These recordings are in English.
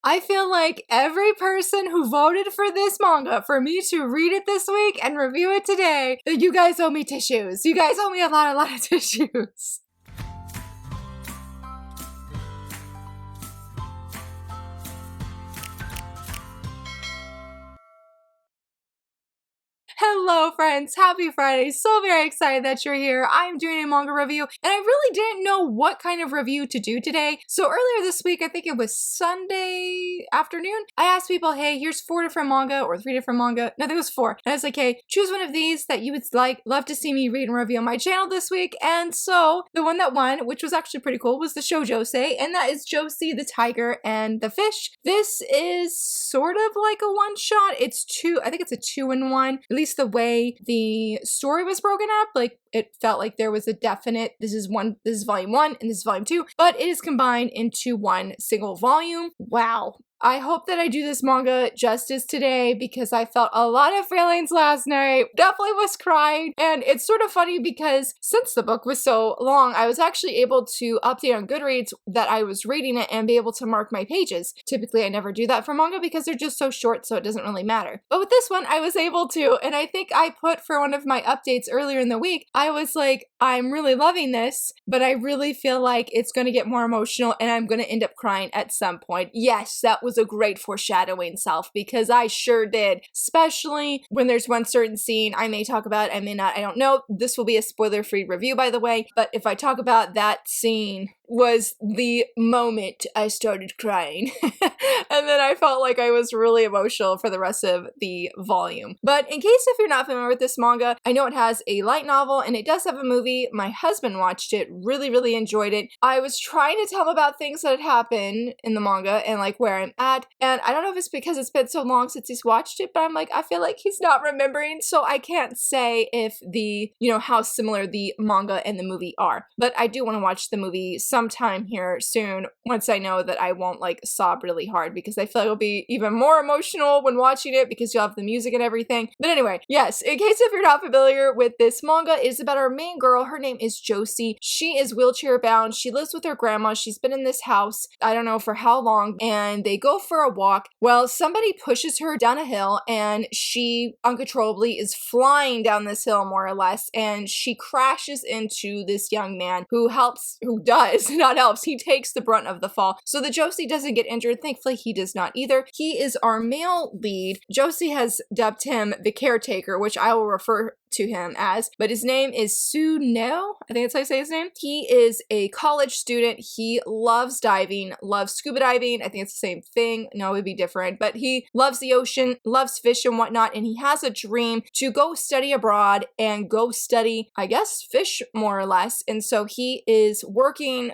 I feel like every person who voted for this manga for me to read it this week and review it today, you guys owe me tissues. You guys owe me a lot of tissues. Hello friends, happy Friday. So very excited that you're here. I'm doing a manga review and I really didn't know what kind of review to do today. So earlier this week, I think it was Sunday afternoon, I asked people, hey, here's 4 different manga or 3 different manga. No, I think it was 4. And I was like, hey, choose one of these that you would love to see me read and review on my channel this week. And so the one that won, which was actually pretty cool, was the show Josee, and that is Josee the Tiger and the Fish. This is sort of like a one-shot. It's 2, I think it's a 2-in-1, at least the way the story was broken up. Like, it felt like there was a definite, this is volume 1 and this is volume 2, but it is combined into one single volume. Wow. I hope that I do this manga justice today because I felt a lot of feelings last night. Definitely was crying. And it's sort of funny because since the book was so long, I was actually able to update on Goodreads that I was reading it and be able to mark my pages. Typically, I never do that for manga because they're just so short, so it doesn't really matter. But with this one, I was able to. And I think I put for one of my updates earlier in the week, I was like, I'm really loving this, but I really feel like it's going to get more emotional and I'm going to end up crying at some point. Yes, that was a great foreshadowing self because I sure did, especially when there's one certain scene I may talk about, I may not, I don't know. This will be a spoiler-free review, by the way, but if I talk about that scene, was the moment I started crying. And then I felt like I was really emotional for the rest of the volume. But in case if you're not familiar with this manga, I know it has a light novel and it does have a movie. My husband watched it, really enjoyed it. I was trying to tell him about things that had happened in the manga and like where I'm at. And I don't know if it's because it's been so long since he's watched it, but I'm like, I feel like he's not remembering. So I can't say if the, how similar the manga and the movie are. But I do want to watch the movie sometime here soon once I know that I won't like sob really hard because I feel like it'll be even more emotional when watching it because you'll have the music and everything. But anyway, yes, in case if you're not familiar with this manga, it's about our main girl. Her name is Josee. She is wheelchair bound. She lives with her grandma. She's been in this house, I don't know for how long, and they go for a walk. Well, somebody pushes her down a hill and she uncontrollably is flying down this hill more or less, and she crashes into this young man who not helps, he takes the brunt of the fall. So the Josee doesn't get injured. Thankfully, he does not either. He is our male lead. Josee has dubbed him the caretaker, which I will refer to him as, but his name is Suneo. I think that's how you say his name. He is a college student. He loves diving, loves scuba diving. I think it's the same thing. No, it would be different, but he loves the ocean, loves fish and whatnot, and he has a dream to go study abroad and go study, I guess, fish more or less. And so he is working,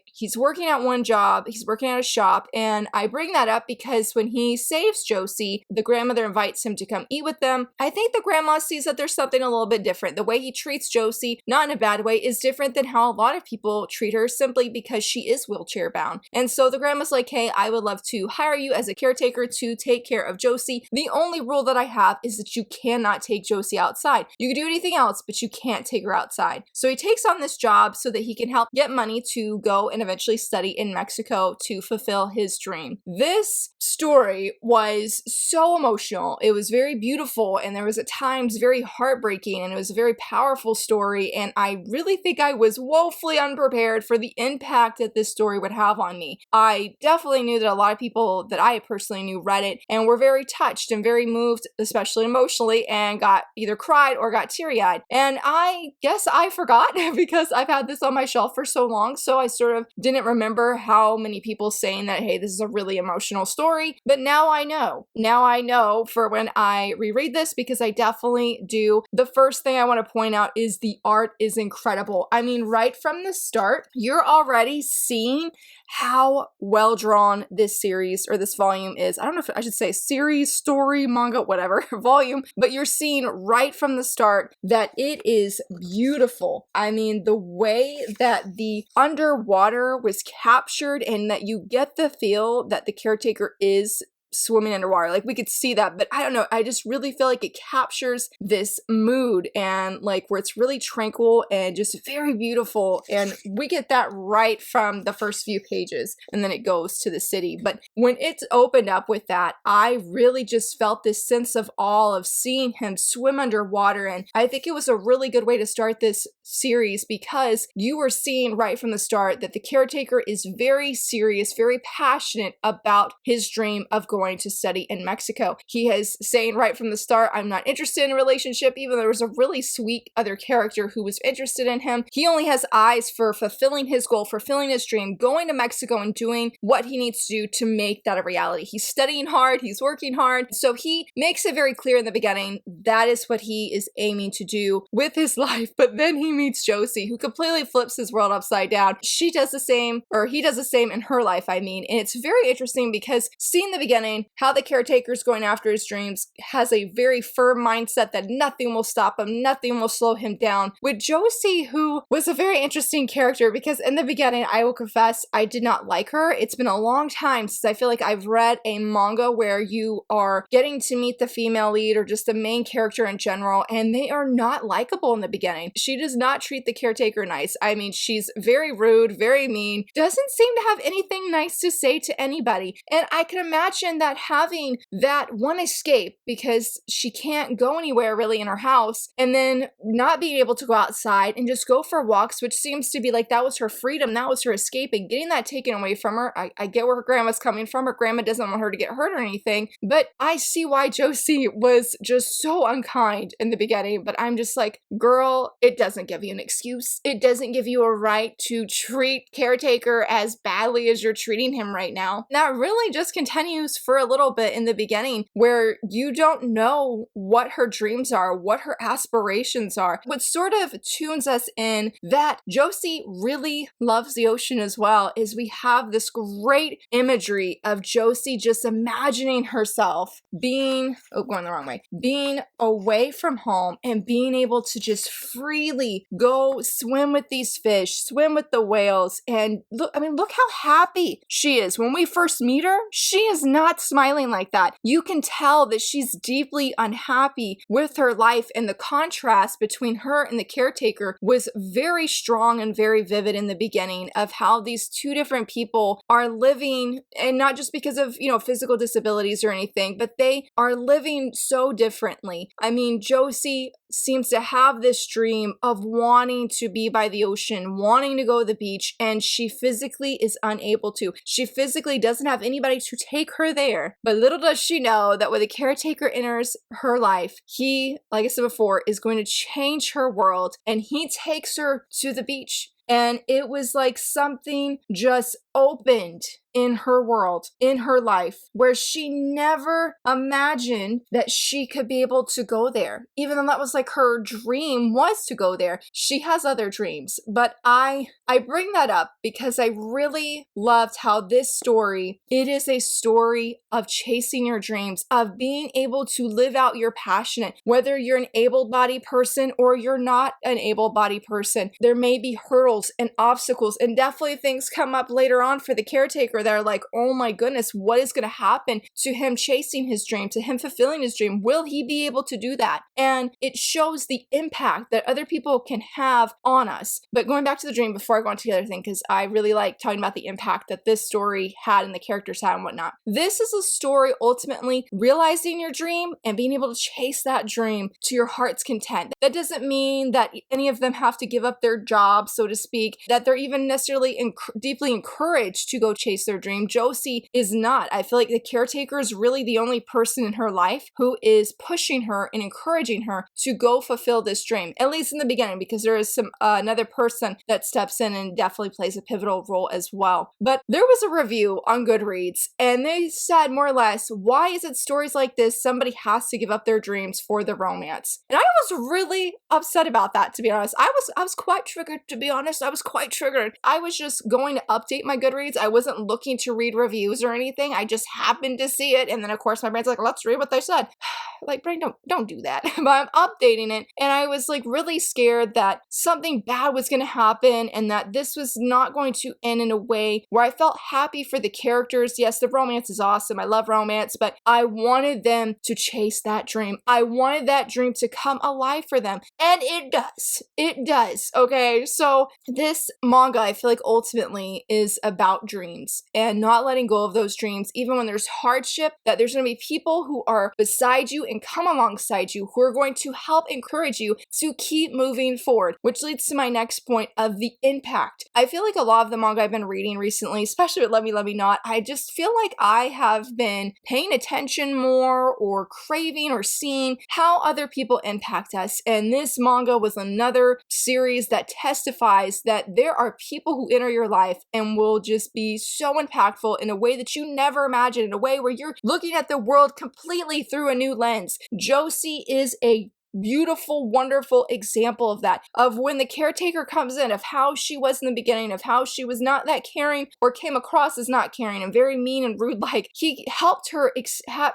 he's working at one job, he's working at a shop, and I bring that up because when he saves Josee, the grandmother invites him to come eat with them. I think the grandma sees that there's something a little bit different. The way he treats Josee, not in a bad way, is different than how a lot of people treat her simply because she is wheelchair bound. And so the grandma's like, hey, I would love to hire you as a caretaker to take care of Josee. The only rule that I have is that you cannot take Josee outside. You can do anything else, but you can't take her outside. So he takes on this job so that he can help get money to go and eventually study in Mexico to fulfill his dream. This story was so emotional. It was very beautiful, and there was at times very heartbreaking, and it was a very powerful story, and I really think I was woefully unprepared for the impact that this story would have on me. I definitely knew that a lot of people that I personally knew read it and were very touched and very moved, especially emotionally, and got either cried or got teary-eyed. And I guess I forgot because I've had this on my shelf for so long, so I sort of didn't remember how many people saying that, hey, this is a really emotional story, but now I know. Now I know for when I reread this because I definitely do. The first thing I want to point out is the art is incredible. I mean, right from the start, you're already seeing how well drawn this series or this volume is. I don't know if I should say series, story, manga, whatever, volume, but you're seeing right from the start that it is beautiful. I mean, the way that the underwater was captured and that you get the feel that the caretaker is swimming underwater. Like we could see that, but I don't know. I just really feel like it captures this mood and like where it's really tranquil and just very beautiful. And we get that right from the first few pages, and then it goes to the city. But when it's opened up with that, I really just felt this sense of awe of seeing him swim underwater. And I think it was a really good way to start this series because you were seeing right from the start that the caretaker is very serious, very passionate about his dream of going to study in Mexico. He is saying right from the start, I'm not interested in a relationship, even though there was a really sweet other character who was interested in him. He only has eyes for fulfilling his goal, fulfilling his dream, going to Mexico and doing what he needs to do to make that a reality. He's studying hard, he's working hard. So he makes it very clear in the beginning that is what he is aiming to do with his life. But then he meets Josee, who completely flips his world upside down. She does the same, or he does the same in her life, I mean. And it's very interesting because seeing the beginning, how the caretaker's going after his dreams, has a very firm mindset that nothing will stop him, nothing will slow him down. With Josee, who was a very interesting character because in the beginning, I will confess, I did not like her. It's been a long time since I feel like I've read a manga where you are getting to meet the female lead or just the main character in general, and they are not likable in the beginning. She does not treat the caretaker nice. I mean, she's very rude, very mean, doesn't seem to have anything nice to say to anybody. And I can imagine that having that one escape because she can't go anywhere really in her house, and then not being able to go outside and just go for walks, which seems to be like that was her freedom, that was her escape, and getting that taken away from her. I get where her grandma's coming from. Her grandma doesn't want her to get hurt or anything, but I see why Josee was just so unkind in the beginning. But I'm just like, girl, it doesn't give you an excuse. It doesn't give you a right to treat caretaker as badly as you're treating him right now. That really just continues for a little bit in the beginning where you don't know what her dreams are, what her aspirations are. What sort of tunes us in that Josee really loves the ocean as well is we have this great imagery of Josee just imagining herself being, going the wrong way, being away from home and being able to just freely go swim with these fish, swim with the whales. And look, I mean, look how happy she is. When we first meet her, she is not smiling like that. You can tell that she's deeply unhappy with her life, and the contrast between her and the caretaker was very strong and very vivid in the beginning of how these two different people are living, and not just because of, physical disabilities or anything, but they are living so differently. I mean, Josee seems to have this dream of wanting to be by the ocean, wanting to go to the beach, and she physically is unable to. She physically doesn't have anybody to take her there. But little does she know that when the caretaker enters her life, he, like I said before, is going to change her world, and he takes her to the beach. And it was like something just opened in her world, in her life, where she never imagined that she could be able to go there. Even though that was like her dream was to go there. She has other dreams. But I bring that up because I really loved how this story, it is a story of chasing your dreams, of being able to live out your passion, whether you're an able-bodied person or you're not an able-bodied person. There may be hurdles and obstacles, and definitely things come up later on for the caretaker that are like, oh my goodness, what is going to happen to him chasing his dream, to him fulfilling his dream? Will he be able to do that? And it shows the impact that other people can have on us. But going back to the dream before I go on to the other thing, because I really like talking about the impact that this story had and the characters had and whatnot. This is a story ultimately realizing your dream and being able to chase that dream to your heart's content. That doesn't mean that any of them have to give up their job, so to speak, that they're even necessarily deeply encouraged to go chase their dream. Josee is not. I feel like the caretaker is really the only person in her life who is pushing her and encouraging her to go fulfill this dream, at least in the beginning, because there is some another person that steps in and definitely plays a pivotal role as well. But there was a review on Goodreads, and they said more or less, why is it stories like this somebody has to give up their dreams for the romance? And I was really upset about that, to be honest. I was quite triggered, to be honest. I was quite triggered. I was just going to update my Goodreads. I wasn't looking to read reviews or anything. I just happened to see it, and then of course my brain's like, let's read what they said. like, Brain, don't do that. But I'm updating it, and I was like really scared that something bad was going to happen and that this was not going to end in a way where I felt happy for the characters. Yes, the romance is awesome. I love romance, but I wanted them to chase that dream. I wanted that dream to come alive for them, and it does. It does. Okay, so this manga, I feel like ultimately is about dreams and not letting go of those dreams, even when there's hardship, that there's going to be people who are beside you and come alongside you who are going to help encourage you to keep moving forward, which leads to my next point of the impact. I feel like a lot of the manga I've been reading recently, especially with Let Me Not, I just feel like I have been paying attention more or craving or seeing how other people impact us. And this manga was another series that testifies that there are people who enter your life and will just be so impactful in a way that you never imagined, in a way where you're looking at the world completely through a new lens. Josee is a beautiful, wonderful example of that, of when the caretaker comes in, of how she was in the beginning, of how she was not that caring or came across as not caring and very mean and rude. Like, he helped her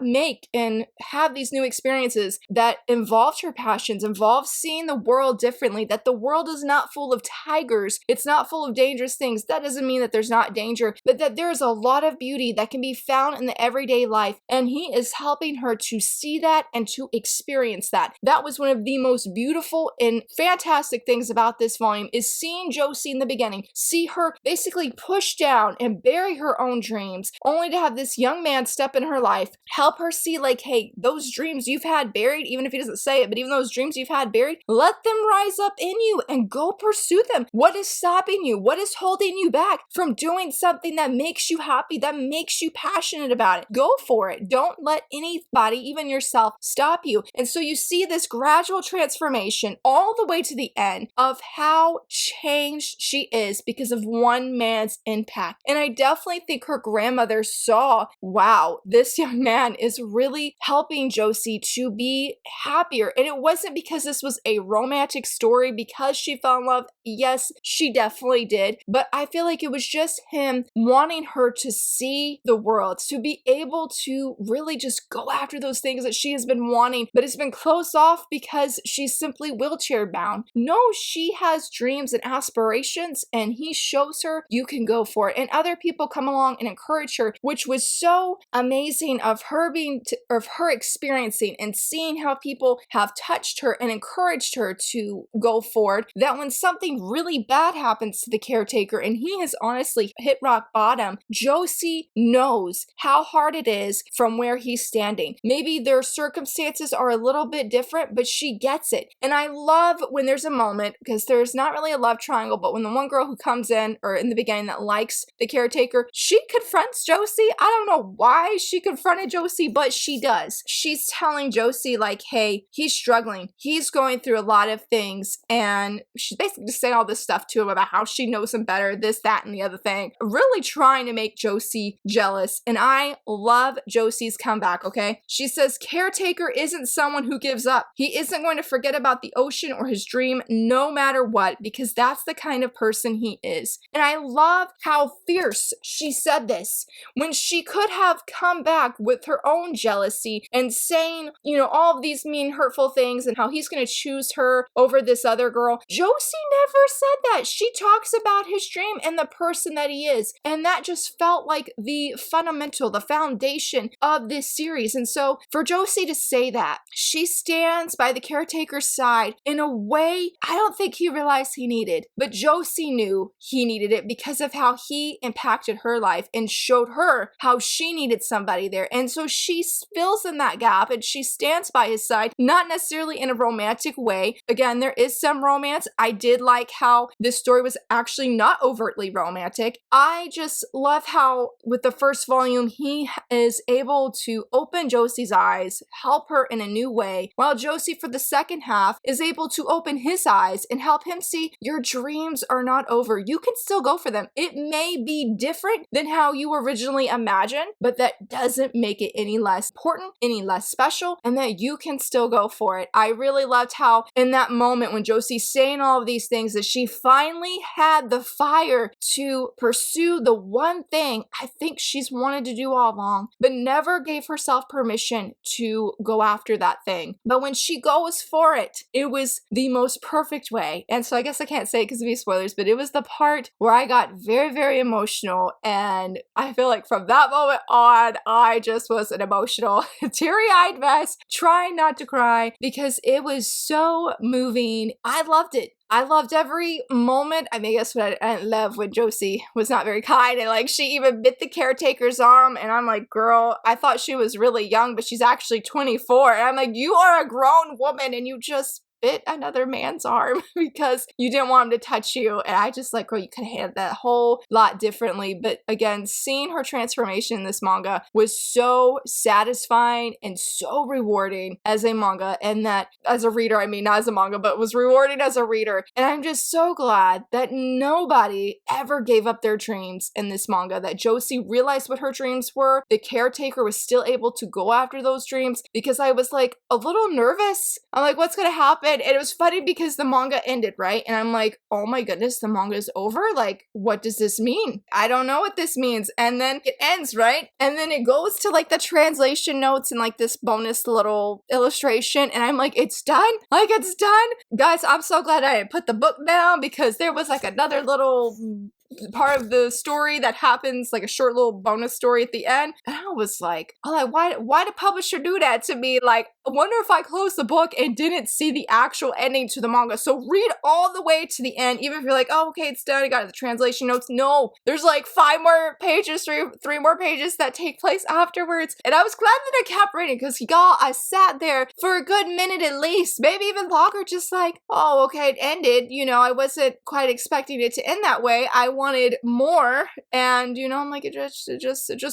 make and have these new experiences that involved her passions, involved seeing the world differently, that the world is not full of tigers, it's not full of dangerous things. That doesn't mean that there's not danger, but that there's a lot of beauty that can be found in the everyday life, and he is helping her to see that and to experience that. That was one of the most beautiful and fantastic things about this volume, is seeing Josee in the beginning, see her basically push down and bury her own dreams, only to have this young man step in her life, help her see like, hey, those dreams you've had buried, even if he doesn't say it, but even those dreams you've had buried, let them rise up in you and go pursue them. What is stopping you? What is holding you back from doing something that makes you happy, that makes you passionate about it? Go for it. Don't let anybody, even yourself, stop you. And so you see this gradual transformation all the way to the end of how changed she is because of one man's impact. And I definitely think her grandmother saw, wow, this young man is really helping Josee to be happier. And it wasn't because this was a romantic story, because she fell in love. Yes, she definitely did. But I feel like it was just him wanting her to see the world, to be able to really just go after those things that she has been wanting, but it's been closed off because she's simply wheelchair bound. No, she has dreams and aspirations, and he shows her you can go for it. And other people come along and encourage her, which was so amazing of her of her experiencing and seeing how people have touched her and encouraged her to go forward, that when something really bad happens to the caretaker and he has honestly hit rock bottom, Josee knows how hard it is from where he's standing. Maybe their circumstances are a little bit different, but she gets it. And I love when there's a moment, because there's not really a love triangle, but when the one girl who comes in, or in the beginning, that likes the caretaker, she confronts Josee. I don't know why she confronted Josee, but she does. She's telling Josee like, hey, he's struggling. He's going through a lot of things, and she's basically just saying all this stuff to him about how she knows him better, this, that, and the other thing. Really trying to make Josee jealous. And I love Josee's comeback, okay? She says, caretaker isn't someone who gives up. He isn't going to forget about the ocean or his dream no matter what, because that's the kind of person he is. And I love how fierce she said this when she could have come back with her own jealousy and saying, you know, all of these mean, hurtful things and how he's going to choose her over this other girl. Josee never said that. She talks about his dream and the person that he is. And that just felt like the fundamental, the foundation of this series. And so for Josee to say that, she stands by the caretaker's side in a way I don't think he realized he needed. But Josee knew he needed it because of how he impacted her life and showed her how she needed somebody there. And so she fills in that gap and she stands by his side, not necessarily in a romantic way. Again, there is some romance. I did like how this story was actually not overtly romantic. I just love how with the first volume, he is able to open Josee's eyes, help her in a new way, while Josee Josee for the second half is able to open his eyes and help him see your dreams are not over. You can still go for them. It may be different than how you originally imagined, but that doesn't make it any less important, any less special, and that you can still go for it. I really loved how in that moment when Josie's saying all of these things that she finally had the fire to pursue the one thing I think she's wanted to do all along, but never gave herself permission to go after that thing. But when she goes for it, it was the most perfect way. And so I guess I can't say it because of these spoilers, but it was the part where I got very, very emotional. And I feel like from that moment on, I just was an emotional, teary-eyed mess, trying not to cry because it was so moving. I loved it. I loved every moment. I mean, I guess what I didn't love when Josee was not very kind and like she even bit the caretaker's arm and I'm like, girl, I thought she was really young, but she's actually 24. And I'm like, you are a grown woman and you just bit another man's arm because you didn't want him to touch you. And I just like, girl, you could have handled that whole lot differently. But again, seeing her transformation in this manga was so satisfying and so rewarding as a manga, and that as a reader, I mean, not as a manga, but was rewarding as a reader. And I'm just so glad that nobody ever gave up their dreams in this manga, that Josee realized what her dreams were. The caretaker was still able to go after those dreams, because I was like a little nervous. I'm like, what's going to happen? And it was funny because the manga ended, right? And I'm like, oh my goodness, the manga is over? Like, what does this mean? I don't know what this means. And then it ends, right? And then it goes to like the translation notes and like this bonus little illustration. And I'm like, it's done? Like, it's done? Guys, I'm so glad I didn't put the book down because there was like another little part of the story that happens, like a short little bonus story at the end. And I was like, why did publisher do that to me? Like, I wonder if I closed the book and didn't see the actual ending to the manga. So read all the way to the end, even if you're like, oh, okay, it's done, I got the translation notes. No, there's like 5 more pages, three more pages that take place afterwards. And I was glad that I kept reading because y'all, I sat there for a good minute at least, maybe even longer, just like, oh, okay, it ended. You know, I wasn't quite expecting it to end that way. I wanted more, and you know, I'm like, it just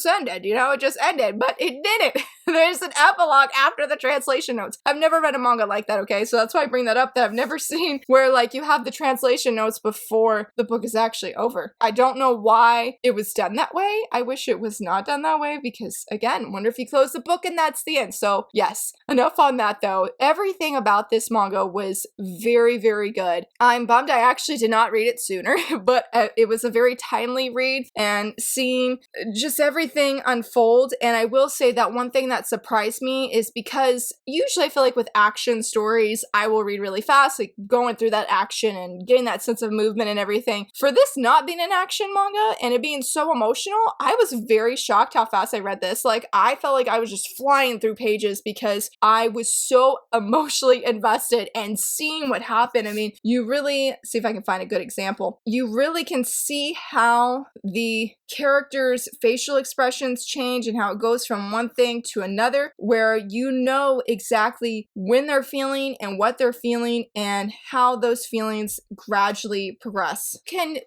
ended, you know, it just ended, but it didn't. There's an epilogue after the translation notes. I've never read a manga like that, okay? So that's why I bring that up, that I've never seen where like you have the translation notes before the book is actually over. I don't know why it was done that way. I wish it was not done that way because, again, wonder if you close the book and that's the end. So yes, enough on that though. Everything about this manga was very, very good. I'm bummed I actually did not read it sooner, but it was a very timely read, and seeing just everything unfold. And I will say that one thing that surprised me is because usually I feel like with action stories, I will read really fast, like going through that action and getting that sense of movement and everything. For this not being an action manga and it being so emotional, I was very shocked how fast I read this. Like, I felt like I was just flying through pages because I was so emotionally invested and seeing what happened. I mean, you really, see if I can find a good example. You really can see how the characters' facial expressions change and how it goes from one thing to another, where you know exactly when they're feeling and what they're feeling and how those feelings gradually progress. You can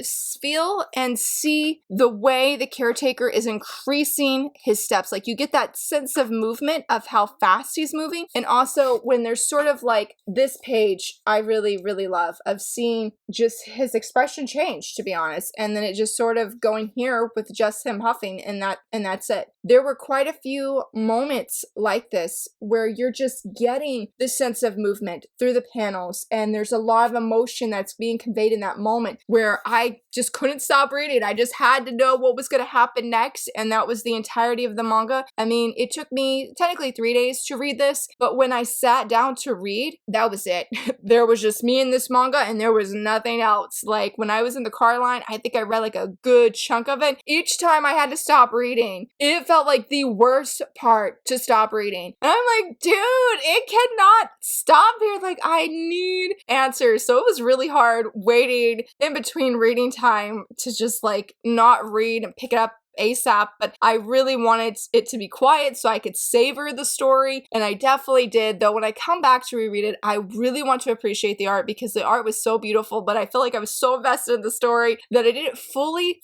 feel and see the way the caretaker is increasing his steps. Like, you get that sense of movement of how fast he's moving. And also when there's sort of like this page, I really, really love of seeing just his expression change, to be honest. And then it just sort of going here with just him huffing, and that's it. There were quite a few moments like this where you're just getting the sense of movement through the panels, and there's a lot of emotion that's being conveyed in that moment where I just couldn't stop reading. I just had to know what was going to happen next, and that was the entirety of the manga. I mean, it took me technically 3 days to read this, but when I sat down to read, that was it. There was just me in this manga and there was nothing else. Like, when I was in the car line, I think I read like a good chunk of it. Each time I had to stop reading, it felt like the worst part to stop reading. And I'm like, dude, it cannot stop here. Like, I need answers. So it was really hard waiting in between reading time to just like not read and pick it up ASAP, but I really wanted it to be quiet so I could savor the story, and I definitely did, though when I come back to reread it, I really want to appreciate the art because the art was so beautiful, but I feel like I was so invested in the story that I didn't fully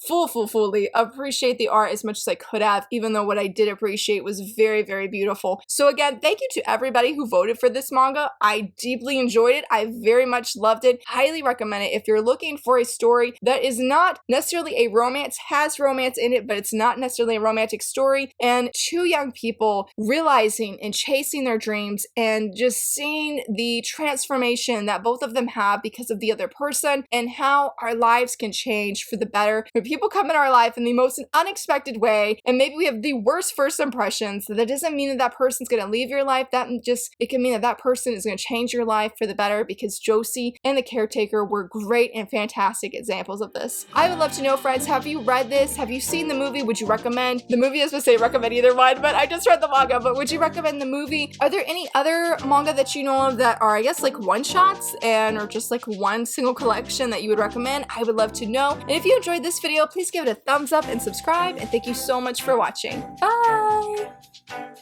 appreciate the art as much as I could have, even though what I did appreciate was very, very beautiful. So again, thank you to everybody who voted for this manga. I deeply enjoyed it. I very much loved it. Highly recommend it if you're looking for a story that is not necessarily a romance, has romance in it, but it's not necessarily a romantic story, and two young people realizing and chasing their dreams and just seeing the transformation that both of them have because of the other person and how our lives can change for the better when people come in our life in the most unexpected way, and maybe we have the worst first impressions. That doesn't mean that that person's gonna leave your life. It can mean that that person is gonna change your life for the better, because Josee and the caretaker were great and fantastic examples of this. I would love to know, friends, have you read this? Have you seen the movie? Would you recommend the movie? I was supposed to say recommend either one, but I just read the manga, but would you recommend the movie? Are there any other manga that you know of that are, I guess, like one-shots or just like one single collection that you would recommend? I would love to know. And if you enjoyed this video, please give it a thumbs up and subscribe, and thank you so much for watching. Bye!